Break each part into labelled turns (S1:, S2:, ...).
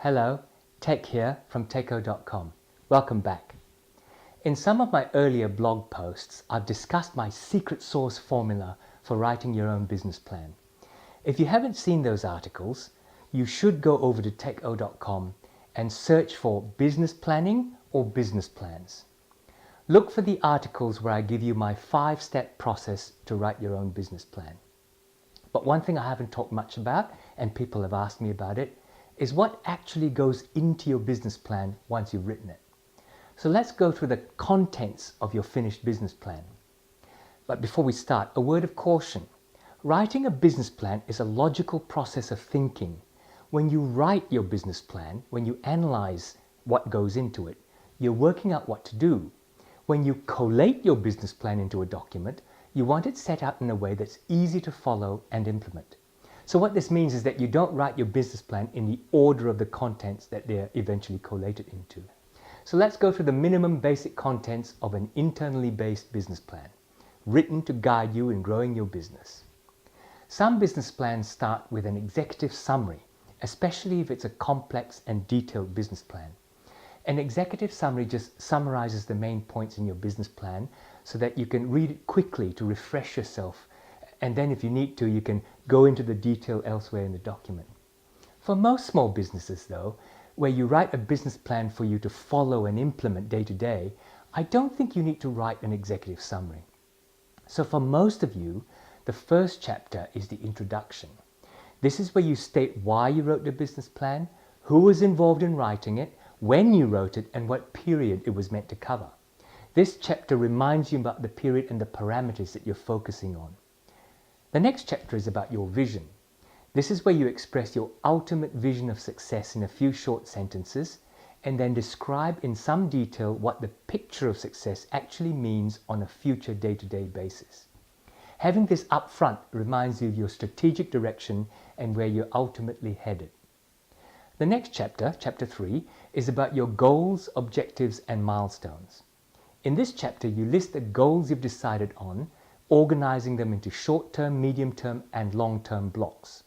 S1: Hello, Tech here from techo.com. Welcome back. In some of my earlier blog posts, I've discussed my secret sauce formula for writing your own business plan. If you haven't seen those articles, you should go over to techo.com and search for business planning or business plans. Look for the articles where I give you my 5-step process to write your own business plan. But one thing I haven't talked much about, and people have asked me about it, is what actually goes into your business plan once you've written it. So let's go through the contents of your finished business plan. But before we start, a word of caution. Writing a business plan is a logical process of thinking. When you write your business plan, when you analyze what goes into it, you're working out what to do. When you collate your business plan into a document, you want it set out in a way that's easy to follow and implement. So what this means is that you don't write your business plan in the order of the contents that they're eventually collated into. So let's go through the minimum basic contents of an internally based business plan, written to guide you in growing your business. Some business plans start with an executive summary, especially if it's a complex and detailed business plan. An executive summary just summarizes the main points in your business plan so that you can read it quickly to refresh yourself, and then if you need to, you can go into the detail elsewhere in the document. For most small businesses though, where you write a business plan for you to follow and implement day to day, I don't think you need to write an executive summary. So for most of you, the first chapter is the introduction. This is where you state why you wrote the business plan, who was involved in writing it, when you wrote it, and what period it was meant to cover. This chapter reminds you about the period and the parameters that you're focusing on. The next chapter is about your vision. This is where you express your ultimate vision of success in a few short sentences and then describe in some detail what the picture of success actually means on a future day-to-day basis. Having this up front reminds you of your strategic direction and where you're ultimately headed. The next chapter, chapter 3, is about your goals, objectives, and milestones. In this chapter, you list the goals you've decided on, organizing them into short-term, medium-term, and long-term blocks.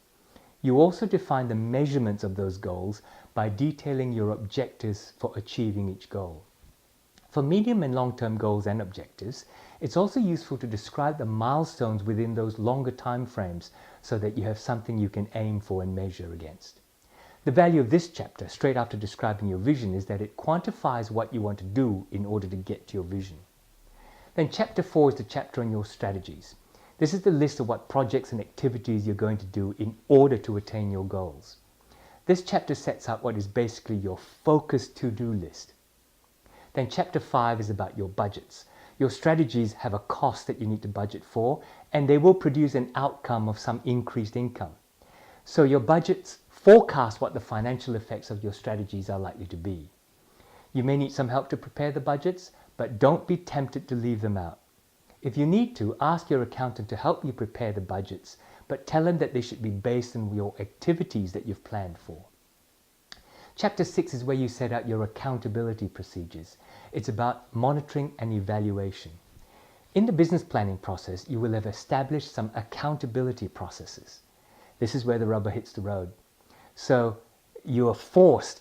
S1: You also define the measurements of those goals by detailing your objectives for achieving each goal. For medium and long-term goals and objectives, it's also useful to describe the milestones within those longer time frames so that you have something you can aim for and measure against. The value of this chapter, straight after describing your vision, is that it quantifies what you want to do in order to get to your vision. Then chapter 4 is the chapter on your strategies. This is the list of what projects and activities you're going to do in order to attain your goals. This chapter sets out what is basically your focused to-do list. Then chapter 5 is about your budgets. Your strategies have a cost that you need to budget for, and they will produce an outcome of some increased income. So your budgets forecast what the financial effects of your strategies are likely to be. You may need some help to prepare the budgets, but don't be tempted to leave them out. If you need to, ask your accountant to help you prepare the budgets, but tell them that they should be based on your activities that you've planned for. Chapter 6 is where you set out your accountability procedures. It's about monitoring and evaluation. In the business planning process, you will have established some accountability processes. This is where the rubber hits the road. So you are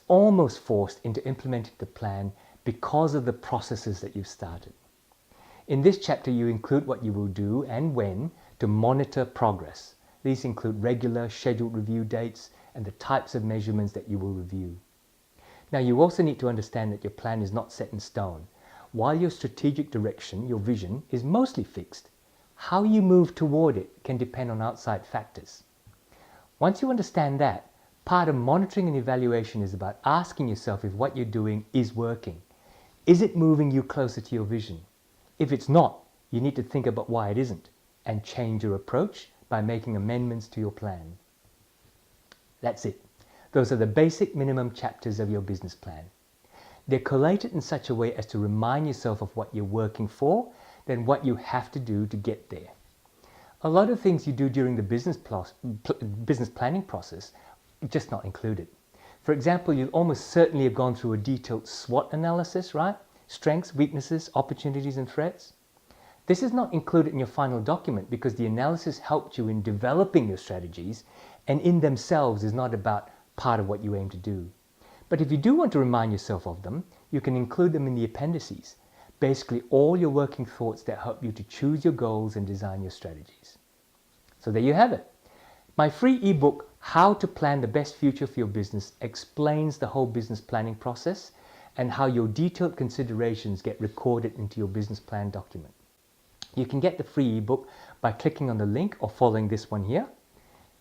S1: almost forced into implementing the plan because of the processes that you've started. In this chapter, you include what you will do and when to monitor progress. These include regular scheduled review dates and the types of measurements that you will review. Now, you also need to understand that your plan is not set in stone. While your strategic direction, your vision, is mostly fixed, how you move toward it can depend on outside factors. Once you understand that, part of monitoring and evaluation is about asking yourself if what you're doing is working. Is it moving you closer to your vision? If it's not, you need to think about why it isn't and change your approach by making amendments to your plan. That's it. Those are the basic minimum chapters of your business plan. They're collated in such a way as to remind yourself of what you're working for, then what you have to do to get there. A lot of things you do during the business planning process are just not included. For example, you'll almost certainly have gone through a detailed SWOT analysis, right? Strengths, weaknesses, opportunities, and threats. This is not included in your final document because the analysis helped you in developing your strategies and in themselves is not about part of what you aim to do. But if you do want to remind yourself of them, you can include them in the appendices, basically all your working thoughts that help you to choose your goals and design your strategies. So there you have it. My free ebook, How to Plan the Best Future for Your Business, explains the whole business planning process and how your detailed considerations get recorded into your business plan document. You can get the free ebook by clicking on the link or following this one here.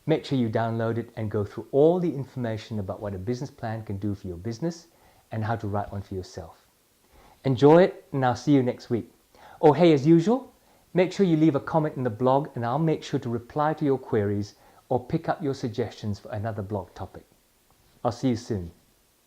S1: Make sure you download it and go through all the information about what a business plan can do for your business and how to write one for yourself. Enjoy it, and I'll see you next week. Oh, hey, as usual, make sure you leave a comment in the blog and I'll make sure to reply to your queries or pick up your suggestions for another blog topic. I'll see you soon.